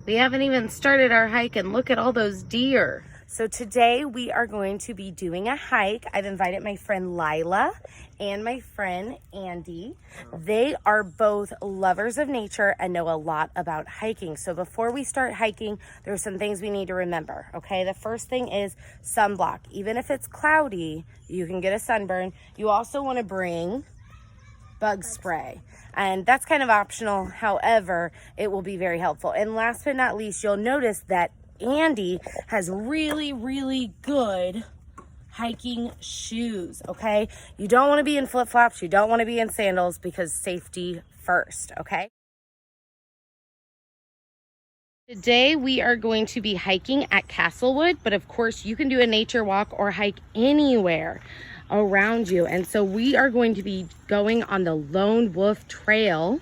We haven't even started our hike and look at all those deer. So today we are going to be doing a hike. I've invited my friend Lila and my friend Andy. They are both lovers of nature and know a lot about hiking. So before we start hiking, there's some things we need to remember, okay? The first thing is sunblock. Even if it's cloudy, you can get a sunburn. You also want to bring bug spray, and that's kind of optional. However, it will be very helpful. And last but not least, you'll notice that Andy has really good hiking shoes, okay? You don't want to be in flip-flops, you don't want to be in sandals, because safety first, okay? Today we are going to be hiking at Castlewood, but of course you can do a nature walk or hike anywhere around you. And so we are going to be going on the Lone Wolf Trail,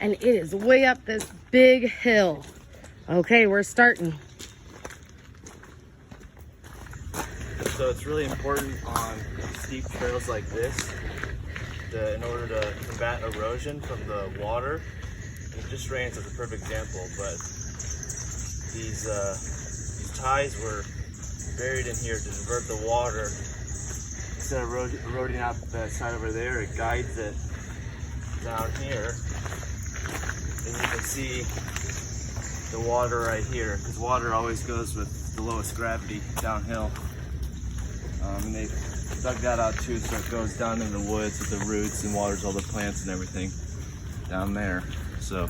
and it is way up this big hill. Okay, we're starting. So it's really important on steep trails like this in order to combat erosion from the water. And it just rains is a perfect example, but these ties were buried in here to divert the water. Instead of eroding out that side over there, it guides it down here. And you can see the water right here, because water always goes with the lowest gravity downhill. And they dug that out too, so it goes down in the woods with the roots and waters all the plants and everything down there. So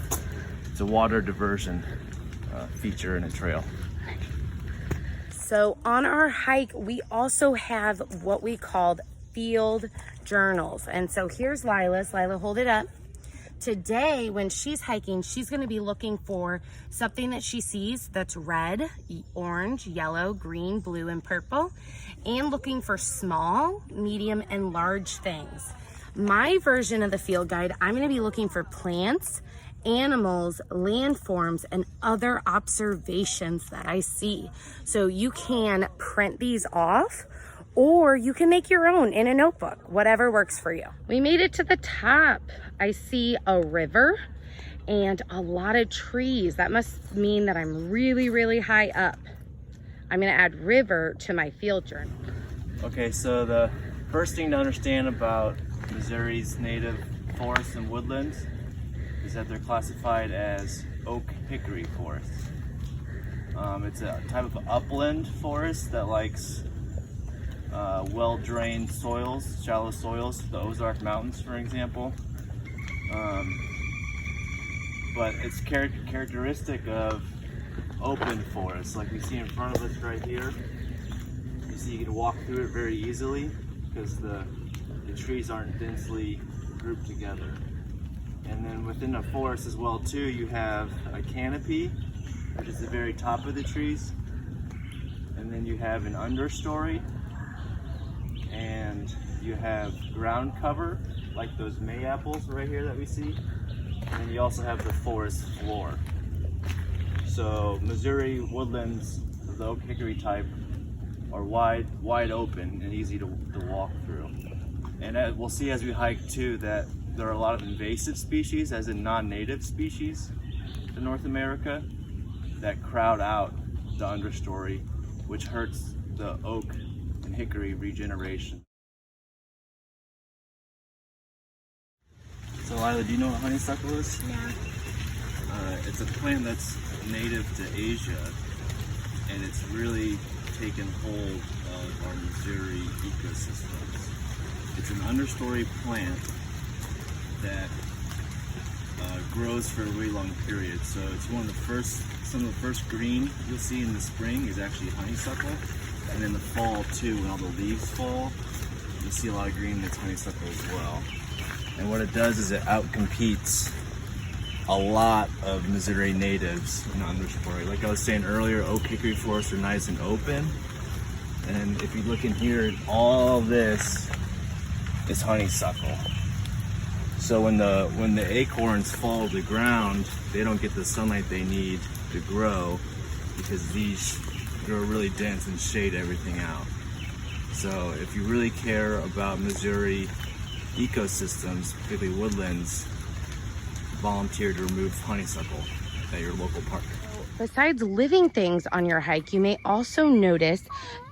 it's a water diversion feature in a trail. So on our hike, we also have what we called field journals. And so here's Lila's. Lila, hold it up. Today, when she's hiking, she's going to be looking for something that she sees that's red, orange, yellow, green, blue, and purple, and looking for small, medium, and large things. My version of the field guide, I'm going to be looking for plants, animals, landforms, and other observations that I see. So you can print these off, or you can make your own in a notebook, whatever works for you. We made it to the top. I see a river and a lot of trees. That must mean that I'm really high up. I'm gonna add river to my field journal. Okay, so the first thing to understand about Missouri's native forests and woodlands is that they're classified as oak hickory forests. It's a type of upland forest that likes well-drained soils, shallow soils, the Ozark Mountains, for example. But it's characteristic of open forests, like we see in front of us right here. You see you can walk through it very easily because the trees aren't densely grouped together. And then within a forest as well too, you have a canopy, which is the very top of the trees. And then you have an understory, and you have ground cover, like those mayaples right here that we see. And then you also have the forest floor. So Missouri woodlands, the oak hickory type, are wide open and easy to walk through. And we'll see as we hike too that there are a lot of invasive species, as in non-native species to North America, that crowd out the understory, which hurts the oak and hickory regeneration. So Lila, do you know what honeysuckle is? Yeah. It's a plant that's native to Asia, and it's really taken hold of our Missouri ecosystems. It's an understory plant that grows for a really long period. So it's some of the first green you'll see in the spring is actually honeysuckle. And in the fall too, when all the leaves fall, you see a lot of green that's honeysuckle as well. And what it does is it outcompetes a lot of Missouri natives in understory. Like I was saying earlier, oak hickory forests are nice and open. And if you look in here, all this is honeysuckle. So when the acorns fall to the ground, they don't get the sunlight they need to grow, because these grow really dense and shade everything out. So if you really care about Missouri ecosystems, particularly woodlands, volunteer to remove honeysuckle. at your local park. Besides living things on your hike, you may also notice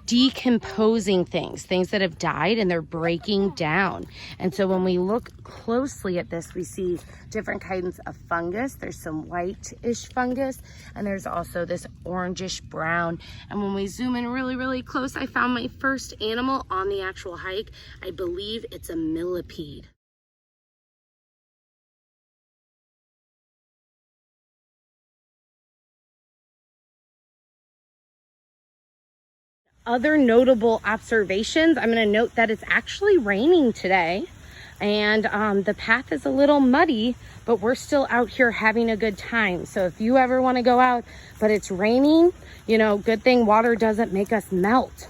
decomposing things that have died and they're breaking down. And so when we look closely at this, we see different kinds of fungus. There's some whitish fungus, and there's also this orangish brown. And when we zoom in really, really close, I found my first animal on the actual hike. I believe it's a millipede. Other notable observations, I'm going to note that it's actually raining today, and the path is a little muddy, but we're still out here having a good time. So if you ever want to go out but it's raining, you know, good thing water doesn't make us melt.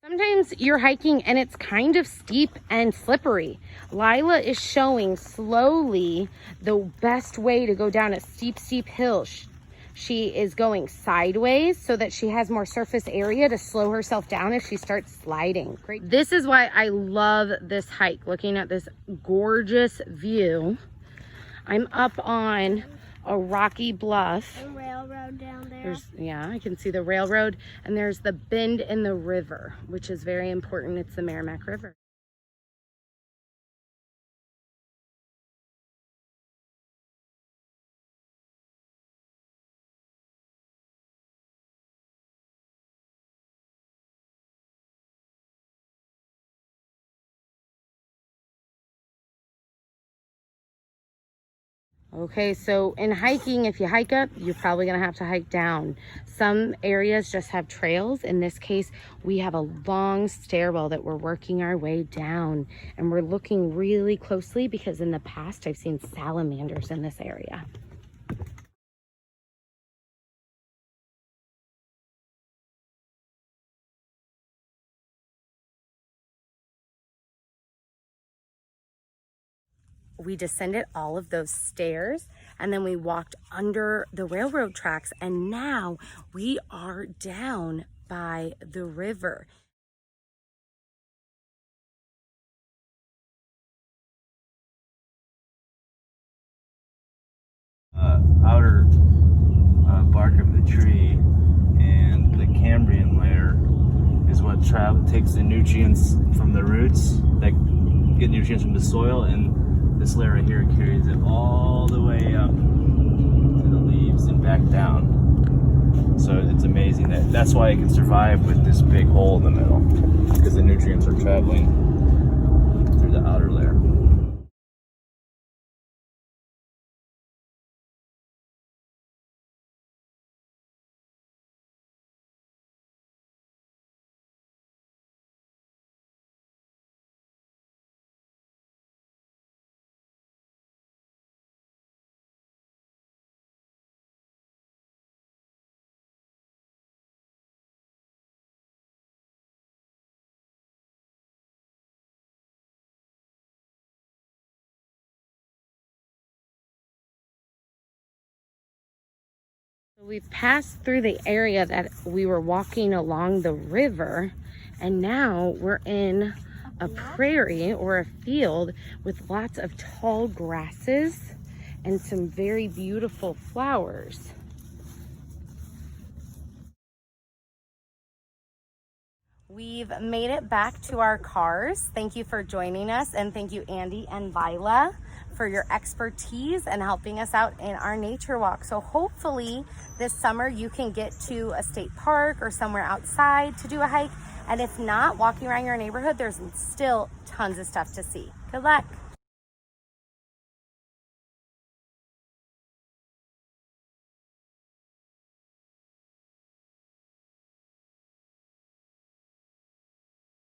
Sometimes you're hiking and it's kind of steep and slippery. Lila is showing slowly the best way to go down a steep hill. She is going sideways so that she has more surface area to slow herself down if she starts sliding. Great. This is why I love this hike, looking at this gorgeous view. I'm up on a rocky bluff. A railroad down there. Yeah, I can see the railroad, and there's the bend in the river, which is very important. It's the Merrimack River. Okay, so in hiking, if you hike up, you're probably gonna have to hike down. Some areas just have trails. In this case, we have a long stairwell that we're working our way down, and we're looking really closely because in the past, I've seen salamanders in this area. We descended all of those stairs, and then we walked under the railroad tracks, and now we are down by the river. Outer bark of the tree and the Cambrian layer is what takes the nutrients from the roots that get nutrients from the soil, and this layer right here carries it all the way up to the leaves and back down. So it's amazing that's why it can survive with this big hole in the middle, because the nutrients are traveling through the outer layer. We've passed through the area that we were walking along the river, and now we're in a prairie or a field with lots of tall grasses and some very beautiful flowers. We've made it back to our cars. Thank you for joining us, and thank you, Andy and Lila, for your expertise and helping us out in our nature walk. So hopefully this summer you can get to a state park or somewhere outside to do a hike. And if not, walking around your neighborhood, there's still tons of stuff to see. Good luck.